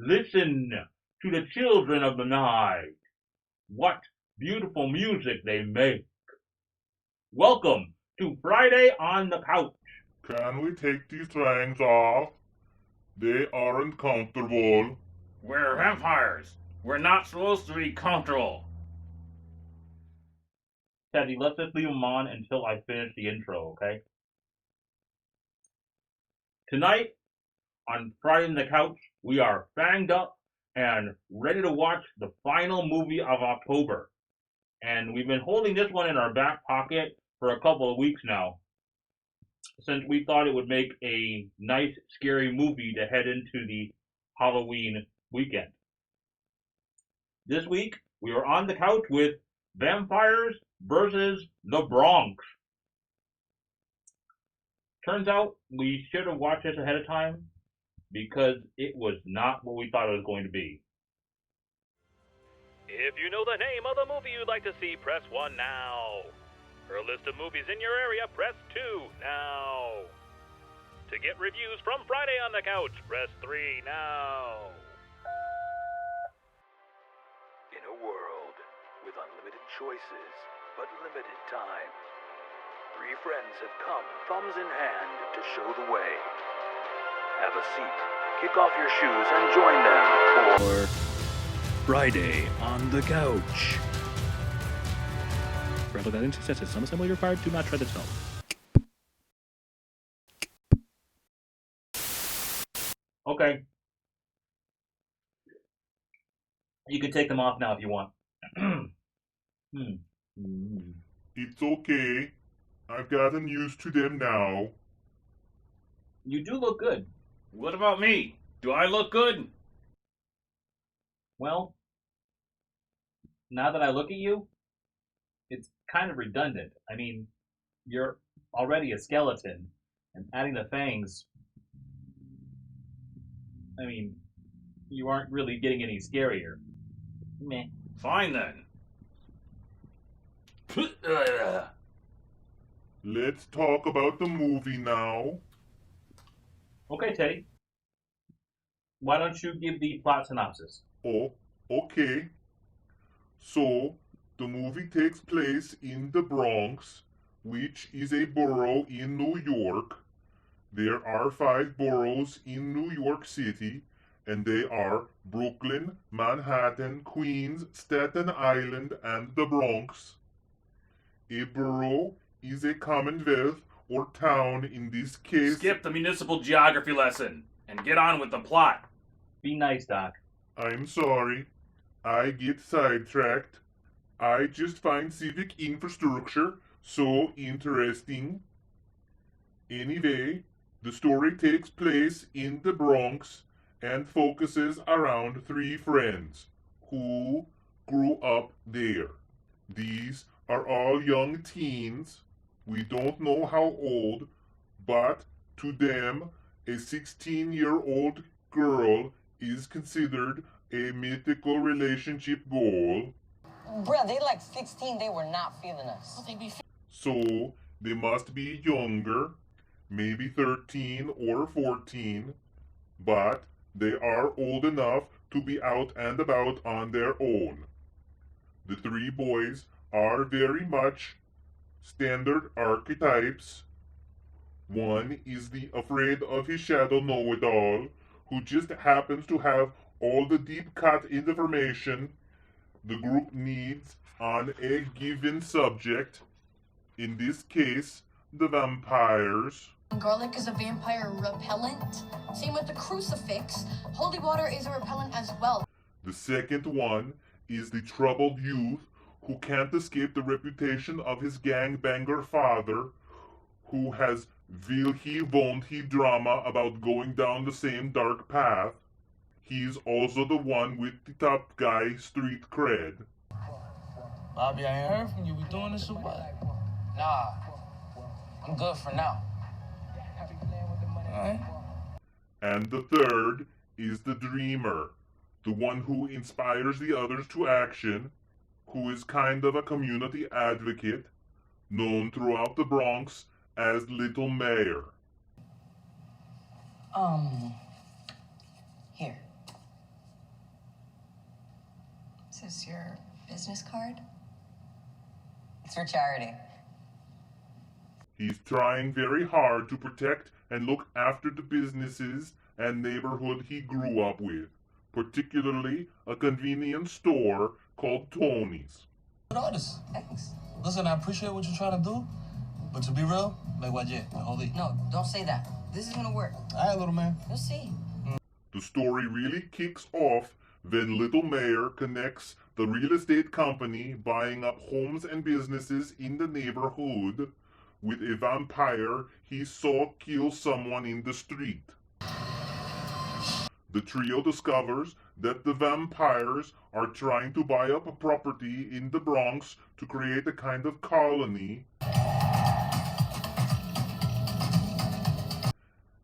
Listen to the children of the night. What beautiful music they make. Welcome to Friday on the Couch. Can we take these things off? They aren't comfortable. We're vampires. We're not supposed to be comfortable. Teddy, let's just leave them on until I finish the intro, okay? Tonight, on Friday on the Couch, we are fanged up and ready to watch the final movie of October. And we've been holding this one in our back pocket for a couple of weeks now, since we thought it would make a nice, scary movie to head into the Halloween weekend. This week, we are on the couch with Vampires versus the Bronx. Turns out we should have watched this ahead of time because it was not what we thought it was going to be. If you know the name of the movie you'd like to see, press 1 now. For a list of movies in your area, press 2 now. To get reviews from Friday on the Couch, press 3 now. In a world with unlimited choices, but limited time, 3 friends have come thumbs in hand to show the way. Have a seat, kick off your shoes, and join them for Friday on the Couch. Rather than successes, some assembly required. Do not tread the toe. Okay. You can take them off now if you want. It's okay. I've gotten used to them now. You do look good. What about me? Do I look good? Well, now that I look at you, it's kind of redundant. I mean, you're already a skeleton, and adding the fangs, I mean, you aren't really getting any scarier. Meh. Fine then. Let's talk about the movie now. Okay, Teddy. Why don't you give the plot synopsis? Oh, okay. So, the movie takes place in the Bronx, which is a borough in New York. There are 5 boroughs in New York City, and they are Brooklyn, Manhattan, Queens, Staten Island, and the Bronx. A borough is a commonwealth or town in this case. Skip the municipal geography lesson and get on with the plot. Be nice, Doc. I'm sorry. I get sidetracked. I just find civic infrastructure so interesting. Anyway, the story takes place in the Bronx and focuses around 3 friends who grew up there. These are all young teens. We don't know how old, but to them, a 16-year-old girl is considered a mythical relationship goal. Bruh, they like 16, they were not feeling us. So they must be younger, maybe 13 or 14, but they are old enough to be out and about on their own. The 3 boys are very much standard archetypes. One is the afraid of his shadow know-it-all, who just happens to have all the deep-cut information the group needs on a given subject, in this case, the vampires. Garlic is a vampire repellent. Same with the crucifix. Holy water is a repellent as well. The second one is the troubled youth who can't escape the reputation of his gangbanger father, who has will he won't he drama about going down the same dark path. He's also the one with the top guy street cred. Bobby, I ain't heard from you. We doing this or what? Nah, I'm good for now. Alright. And the third is the dreamer, the one who inspires the others to action, who is kind of a community advocate, known throughout the Bronx as Little Mayor. Here. this your business card? It's for charity. He's trying very hard to protect and look after the businesses and neighborhood he grew up with, particularly a convenience store called Tony's. Good artist. Thanks. Listen, I appreciate what you're trying to do, but to be real, like what, yeah, holy. No, don't say that. This is gonna work. All right, little man. You'll see. The story really kicks off when Little Mayor connects the real estate company buying up homes and businesses in the neighborhood with a vampire he saw kill someone in the street. The trio discovers that the vampires are trying to buy up a property in the Bronx to create a kind of colony,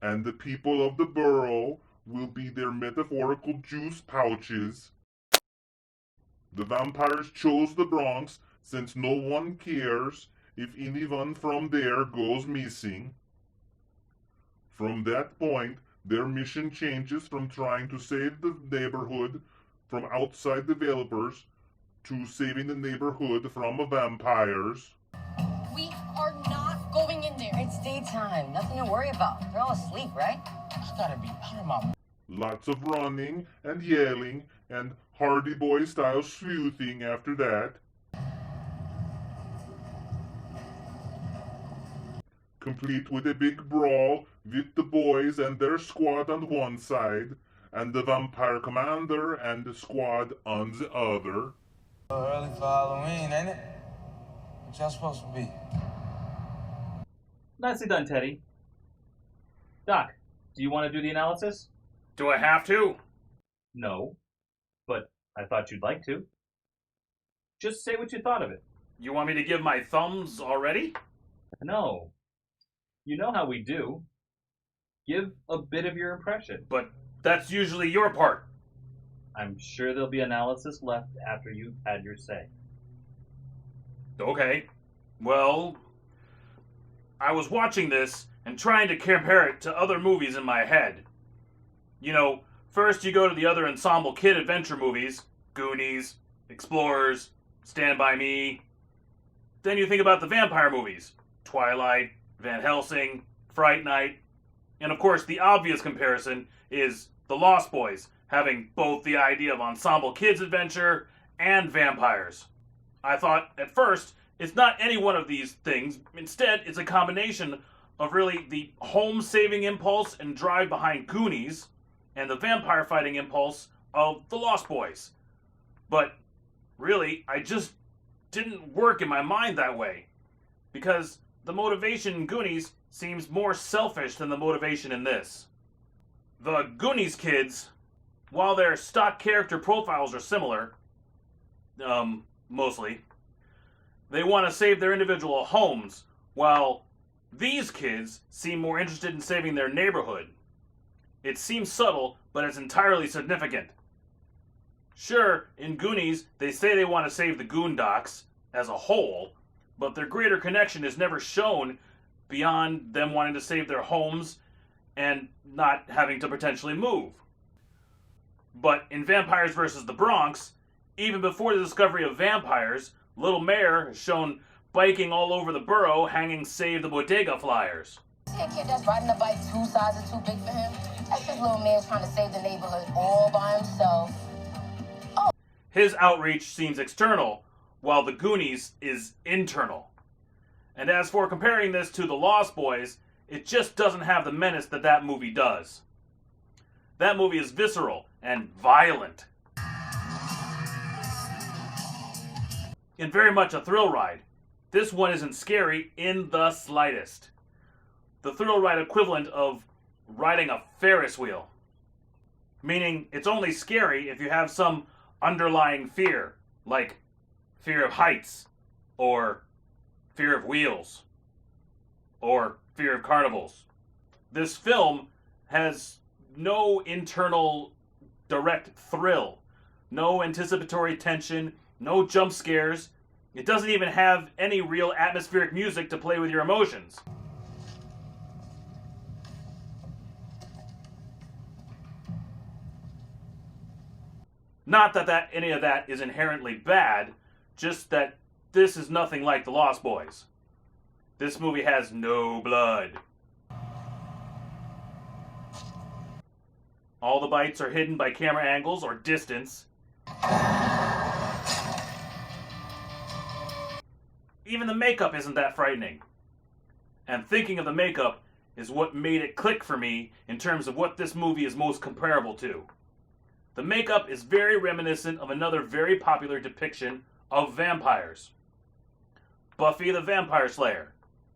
and the people of the borough will be their metaphorical juice pouches. The vampires chose the Bronx since no one cares if anyone from there goes missing. From that point, their mission changes from trying to save the neighborhood from outside developers to saving the neighborhood from vampires. We are not going in there. It's daytime. Nothing to worry about. They're all asleep, right? I gotta be out of my... Lots of running and yelling and Hardy Boy style sleuthing after that. Complete with a big brawl with the boys and their squad on one side, and the vampire commander and the squad on the other. Early for Halloween, ain't it? What y'all supposed to be? Nicely done, Teddy. Doc, do you want to do the analysis? Do I have to? No, but I thought you'd like to. Just say what you thought of it. You want me to give my thumbs already? No. You know how we do. Give a bit of your impression. But that's usually your part. I'm sure there'll be analysis left after you've had your say. Okay. Well, I was watching this and trying to compare it to other movies in my head. You know, first you go to the other ensemble kid adventure movies, Goonies, Explorers, Stand By Me. Then you think about the vampire movies, Twilight, Van Helsing, Fright Night. And of course, the obvious comparison is The Lost Boys, having both the idea of ensemble kids adventure and vampires. I thought, at first, it's not any one of these things. Instead, it's a combination of really the home-saving impulse and drive behind Goonies and the vampire fighting impulse of The Lost Boys. But really, I just didn't work in my mind that way. Because the motivation in Goonies seems more selfish than the motivation in this. The Goonies kids, while their stock character profiles are similar, mostly, they want to save their individual homes, while these kids seem more interested in saving their neighborhood. It seems subtle, but it's entirely significant. Sure, in Goonies, they say they want to save the Goondocks as a whole, but their greater connection is never shown beyond them wanting to save their homes and not having to potentially move. But in Vampires vs. the Bronx, even before the discovery of vampires, Little Mayor is shown biking all over the borough hanging Save the Bodega flyers. See a kid that's riding a bike 2 sizes too big for him? That's just little man trying to save the neighborhood all by himself. His outreach seems external, while the Goonies is internal. And as for comparing this to The Lost Boys, it just doesn't have the menace that that movie does. That movie is visceral and violent. And very much a thrill ride. This one isn't scary in the slightest. The thrill ride equivalent of riding a Ferris wheel. Meaning it's only scary if you have some underlying fear, like fear of heights, or fear of wheels, or fear of carnivals. This film has no internal direct thrill, no anticipatory tension, no jump scares. It doesn't even have any real atmospheric music to play with your emotions. Not that any of that is inherently bad, just that this is nothing like The Lost Boys. This movie has no blood. All the bites are hidden by camera angles or distance. Even the makeup isn't that frightening. And thinking of the makeup is what made it click for me in terms of what this movie is most comparable to. The makeup is very reminiscent of another very popular depiction of vampires. Buffy the Vampire Slayer.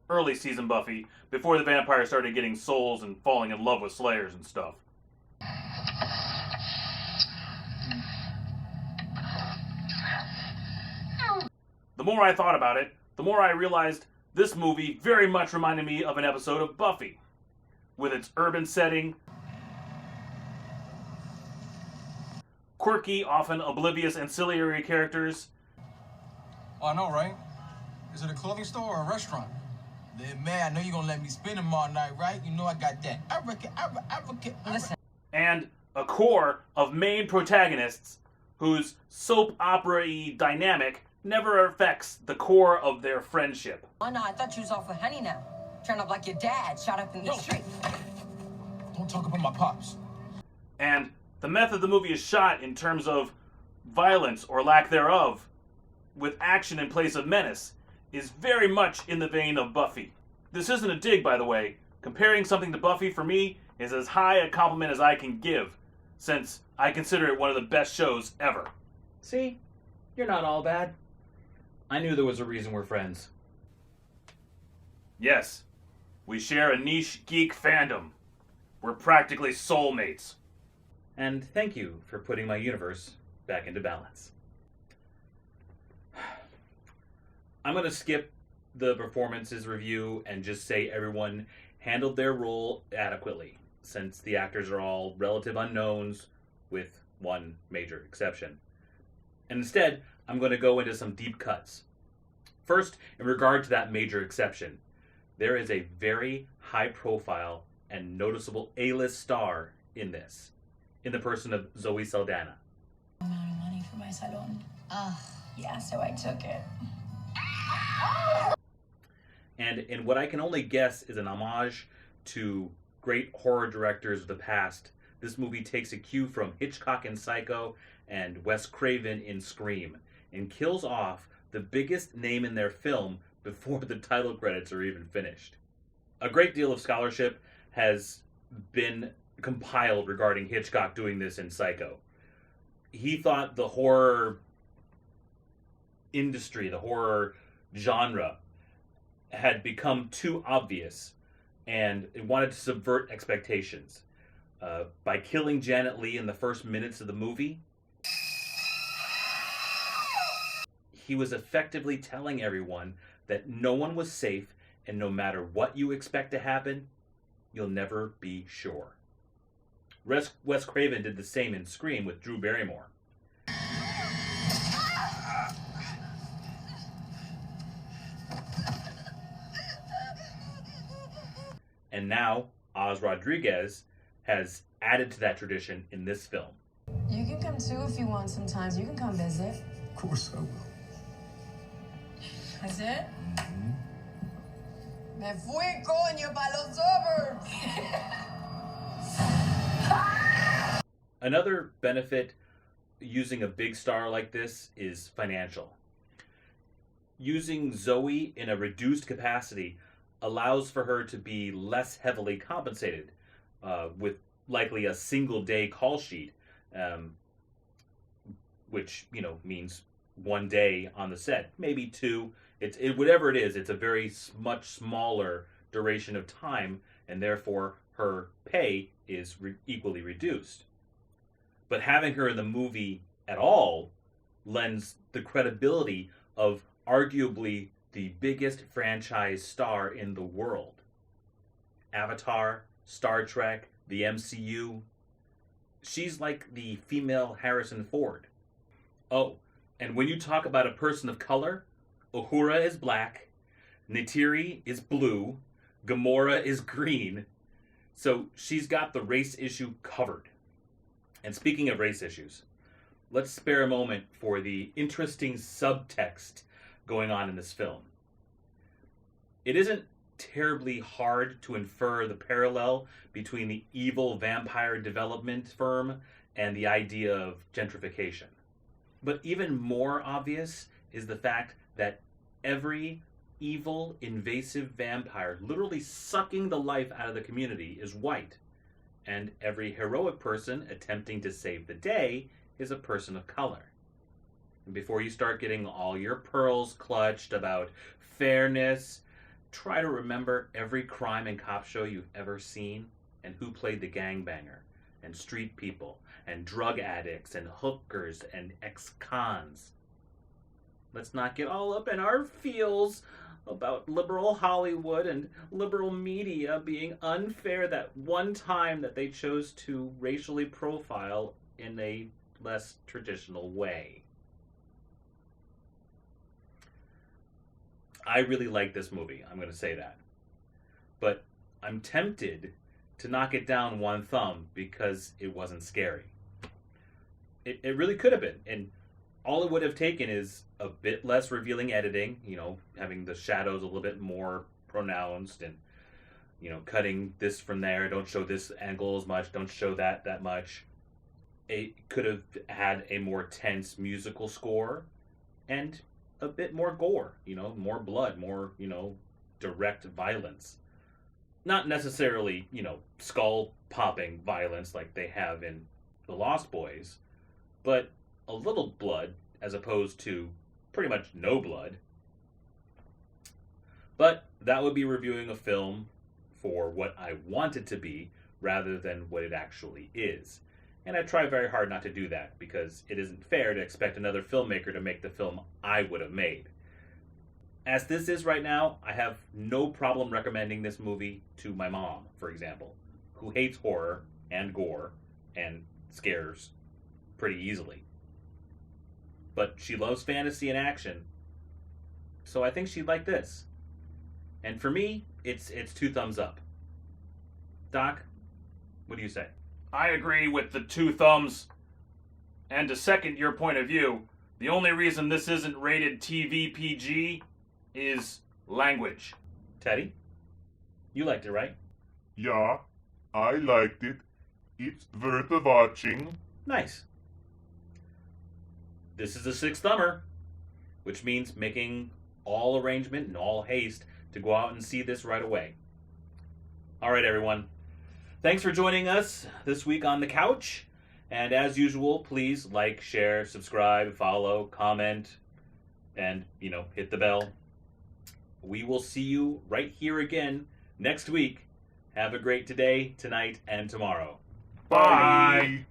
Early season Buffy, before the vampires started getting souls and falling in love with slayers and stuff. The more I thought about it, the more I realized this movie very much reminded me of an episode of Buffy, with its urban setting, quirky, often oblivious ancillary characters. Oh, I know, right? Is it a clothing store or a restaurant? Man, I know you're gonna let me spin them all night, right? You know I got that. Listen. And a core of main protagonists whose soap opera-y dynamic never affects the core of their friendship. Oh no, I thought you was off with Honey now. Turned up like your dad, shot up in the street. Don't talk about my pops. And the method the movie is shot in terms of violence or lack thereof, with action in place of menace, is very much in the vein of Buffy. This isn't a dig, by the way. Comparing something to Buffy, for me, is as high a compliment as I can give, since I consider it one of the best shows ever. See? You're not all bad. I knew there was a reason we're friends. Yes, we share a niche geek fandom. We're practically soulmates. And thank you for putting my universe back into balance. I'm going to skip the performances review and just say everyone handled their role adequately, since the actors are all relative unknowns, with one major exception. And instead, I'm going to go into some deep cuts. First, in regard to that major exception, there is a very high-profile and noticeable A-list star in this, in the person of Zoe Saldana. Amount of money for my salon. Yeah, so I took it. And in what I can only guess is an homage to great horror directors of the past, this movie takes a cue from Hitchcock in Psycho and Wes Craven in Scream, and kills off the biggest name in their film before the title credits are even finished. A great deal of scholarship has been compiled regarding Hitchcock doing this in Psycho. He thought the horror industry, the horror genre, had become too obvious and wanted to subvert expectations. By killing Janet Leigh in the first minutes of the movie, he was effectively telling everyone that no one was safe, and no matter what you expect to happen, you'll never be sure. Wes Craven did the same in Scream with Drew Barrymore. And now, Oz Rodriguez has added to that tradition in this film. You can come too if you want sometimes. You can come visit. Of course I will. That's it? Me fui, coño, pa' los suburbs. Another benefit using a big star like this is financial. Using Zoe in a reduced capacity allows for her to be less heavily compensated, with likely a single day call sheet, which means 1 day on the set, maybe 2. Whatever it is, it's a very much smaller duration of time, and therefore her pay is equally reduced. But having her in the movie at all lends the credibility of arguably the biggest franchise star in the world. Avatar, Star Trek, the MCU. She's like the female Harrison Ford. Oh, and when you talk about a person of color, Uhura is black, Neytiri is blue, Gamora is green. So she's got the race issue covered. And speaking of race issues, let's spare a moment for the interesting subtext going on in this film. It isn't terribly hard to infer the parallel between the evil vampire development firm and the idea of gentrification. But even more obvious is the fact that every evil, invasive vampire literally sucking the life out of the community is white, and every heroic person attempting to save the day is a person of color. And before you start getting all your pearls clutched about fairness, try to remember every crime and cop show you've ever seen and who played the gangbanger and street people and drug addicts and hookers and ex-cons. Let's not get all up in our feels about liberal Hollywood and liberal media being unfair that one time that they chose to racially profile in a less traditional way. I really like this movie, I'm going to say that. But I'm tempted to knock it down one thumb because it wasn't scary. It really could have been. And all it would have taken is a bit less revealing editing, having the shadows a little bit more pronounced and, cutting this from there. Don't show this angle as much. Don't show that much. It could have had a more tense musical score and a bit more gore, more blood, more, direct violence. Not necessarily, skull popping violence like they have in The Lost Boys, but a little blood as opposed to pretty much no blood. But that would be reviewing a film for what I want it to be rather than what it actually is. And I try very hard not to do that because it isn't fair to expect another filmmaker to make the film I would have made. As this is right now, I have no problem recommending this movie to my mom, for example, who hates horror and gore and scares pretty easily. But she loves fantasy and action, so I think she'd like this. And for me, it's 2 thumbs up. Doc, what do you say? I agree with the 2 thumbs. And to second your point of view, the only reason this isn't rated TV PG is language. Teddy, you liked it, right? Yeah, I liked it. It's worth watching. Nice. This is a 6 thumber, which means making all arrangement and all haste to go out and see this right away. All right, everyone. Thanks for joining us this week on the couch. And as usual, please like, share, subscribe, follow, comment, and, hit the bell. We will see you right here again next week. Have a great today, tonight, and tomorrow. Bye.